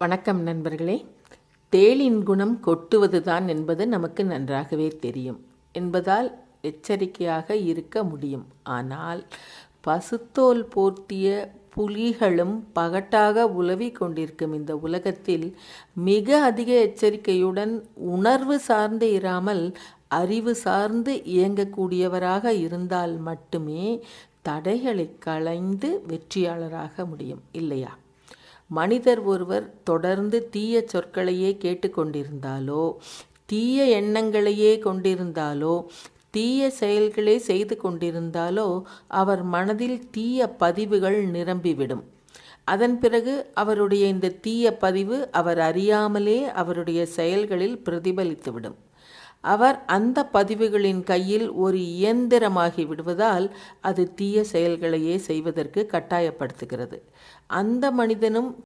வணக்கம் நண்பர்களே. தேளின் குணம் கொட்டுவதுதான் என்பது நமக்கு நன்றாகவே தெரியும் என்பதால் எச்சரிக்கையாக இருக்க முடியும். ஆனால் பசுத்தோல் போர்த்திய புலிகளும் பகட்டாக உலவி கொண்டிருக்கும் இந்த உலகத்தில் மிக அதிக எச்சரிக்கையுடன் உணர்வு சார்ந்து இராமல் அறிவு சார்ந்து இயங்கக்கூடியவராக இருந்தால் மட்டுமே தடைகளை களைந்து வெற்றியாளராக முடியும், இல்லையா? மனிதர் ஒருவர் தொடர்ந்து தீய சொற்களையே கேட்டுக்கொண்டிருந்தாலோ, தீய எண்ணங்களையே கொண்டிருந்தாலோ, தீய செயல்களை செய்து கொண்டிருந்தாலோ அவர் மனதில் தீய பதிவுகள் நிரம்பிவிடும். அதன் பிறகு அவருடைய இந்த தீய பதிவு அவர் அறியாமலே அவருடைய செயல்களில் பிரதிபலித்துவிடும். அவர் அந்த பதிவுகளின் கையில் ஒரு இயந்திரமாகி விடுவதால் அது தீய செயல்களையே செய்வதற்கு கட்டாயப்படுத்துகிறது. அந்த மனிதனும்